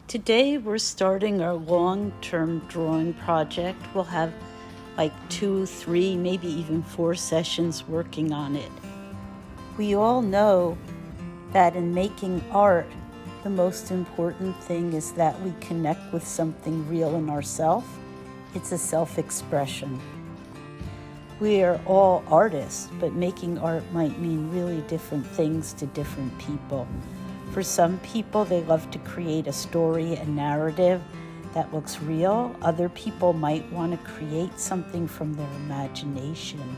Today we're starting our long-term drawing project. We'll have like 2, 3, maybe even 4 sessions working on it. We all know that in making art, the most important thing is that we connect with something real in ourselves. It's a self-expression. We are all artists, but making art might mean really different things to different people. For some people, they love to create a story, a narrative that looks real. Other people might want to create something from their imagination.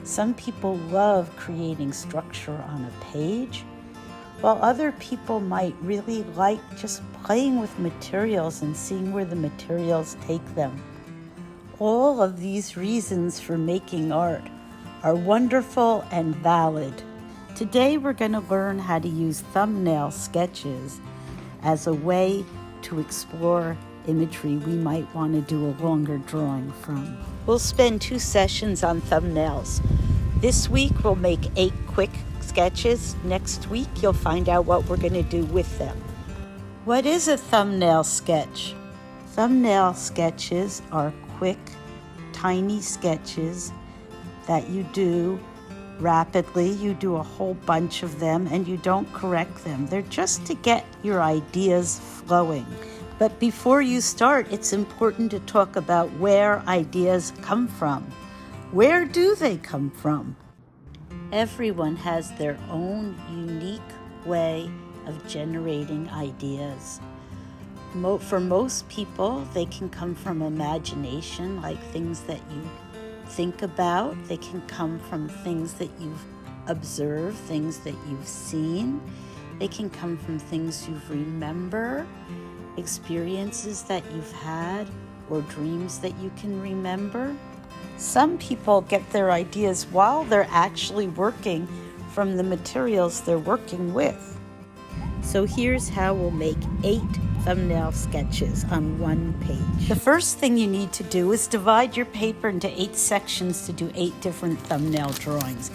Some people love creating structure on a page, while other people might really like just playing with materials and seeing where the materials take them. All of these reasons for making art are wonderful and valid. Today we're going to learn how to use thumbnail sketches as a way to explore imagery we might want to do a longer drawing from. We'll spend 2 sessions on thumbnails. This week we'll make 8 quick sketches. Next week you'll find out what we're going to do with them. What is a thumbnail sketch? Thumbnail sketches are quick, tiny sketches that you do rapidly. You do a whole bunch of them and you don't correct them. They're just to get your ideas flowing. But before you start, it's important to talk about where ideas come from. Where do they come from? Everyone has their own unique way of generating ideas. For most people, they can come from imagination, like things that you think about. They can come from things that you've observed, things that you've seen. They can come from things you remember, experiences that you've had, or dreams that you can remember. Some people get their ideas while they're actually working from the materials they're working with. So here's how we'll make 8 thumbnail sketches on 1 page. The first thing you need to do is divide your paper into 8 sections to do 8 different thumbnail drawings.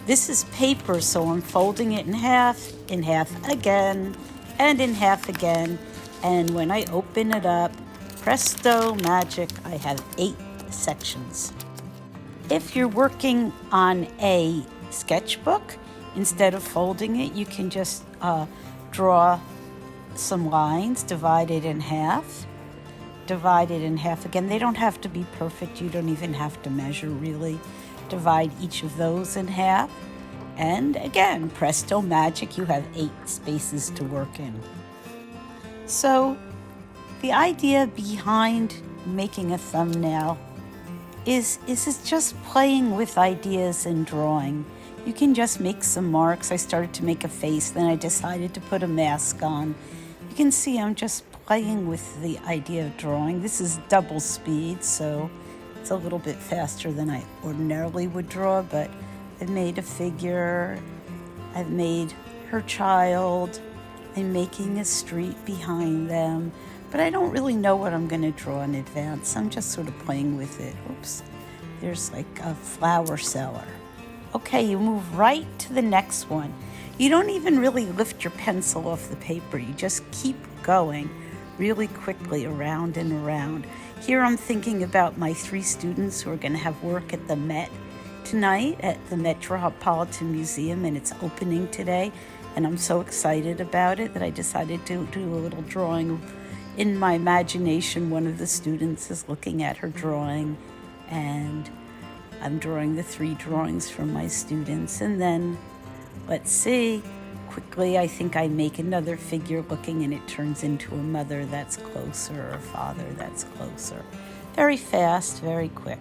This is paper, so I'm folding it in half again, and in half again. And when I open it up, presto magic, I have 8 sections. If you're working on a sketchbook, instead of folding it, you can just draw some lines, divide it in half again. They don't have to be perfect. You don't even have to measure really. Divide each of those in half. And again, presto magic, you have 8 spaces to work in. So the idea behind making a thumbnail is just playing with ideas and drawing. You can just make some marks. I started to make a face, then I decided to put a mask on. You can see I'm just playing with the idea of drawing. This is double speed, so it's a little bit faster than I ordinarily would draw, but I've made a figure, I've made her child, I'm making a street behind them, but I don't really know what I'm going to draw in advance. I'm just sort of playing with it. Oops, there's like a flower seller. Okay, you move right to the next one. You don't even really lift your pencil off the paper. You just keep going really quickly around and around. Here I'm thinking about my 3 students who are going to have work at the Met tonight at the Metropolitan Museum, and it's opening today. And I'm so excited about it that I decided to do a little drawing. In my imagination, one of the students is looking at her drawing, and I'm drawing the 3 drawings from my students. And then, let's see, quickly I think I make another figure looking, and it turns into a mother that's closer or a father that's closer. Very fast, very quick.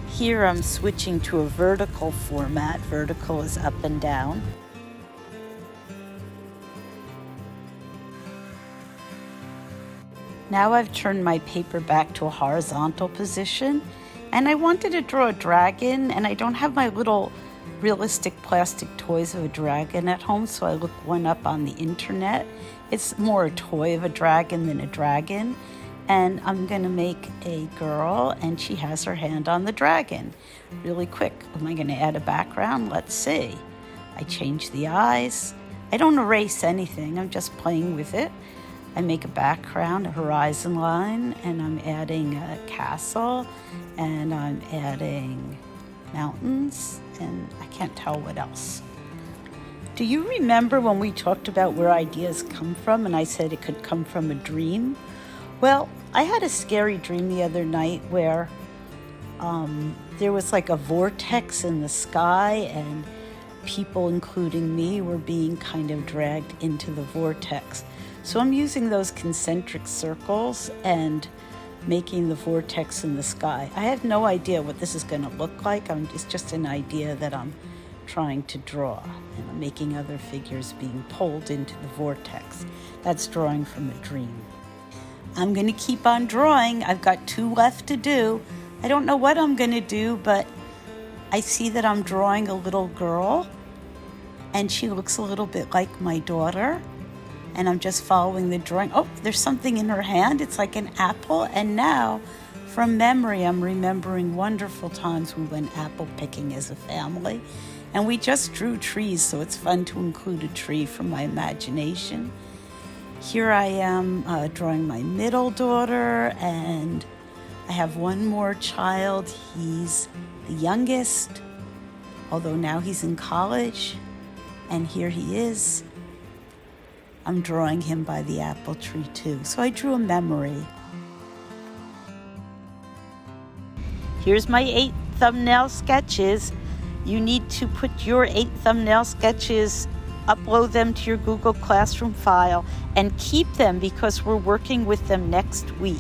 Here I'm switching to a vertical format. Vertical is up and down. Now I've turned my paper back to a horizontal position, and I wanted to draw a dragon, and I don't have my little realistic plastic toys of a dragon at home, so I looked one up on the internet. It's more a toy of a dragon than a dragon, and I'm going to make a girl, and she has her hand on the dragon. Really quick. Am I going to add a background? Let's see. I change the eyes. I don't erase anything. I'm just playing with it. I make a background, a horizon line, and I'm adding a castle, and I'm adding mountains, and I can't tell what else. Do you remember when we talked about where ideas come from and I said it could come from a dream? Well, I had a scary dream the other night where there was like a vortex in the sky and people, including me, were being kind of dragged into the vortex. So I'm using those concentric circles and making the vortex in the sky. I have no idea what this is going to look like. It's just an idea that I'm trying to draw, and I'm making other figures being pulled into the vortex. That's drawing from a dream. I'm going to keep on drawing. I've got 2 left to do. I don't know what I'm going to do, but I see that I'm drawing a little girl, and she looks a little bit like my daughter, and I'm just following the drawing. Oh, there's something in her hand. It's like an apple, and now from memory, I'm remembering wonderful times we went apple picking as a family. And we just drew trees, so it's fun to include a tree from my imagination. Here I am drawing my middle daughter, and I have one more child. He's the youngest, although now he's in college. And here he is. I'm drawing him by the apple tree too. So I drew a memory. Here's my 8 thumbnail sketches. You need to put your 8 thumbnail sketches, upload them to your Google Classroom file, and keep them because we're working with them next week.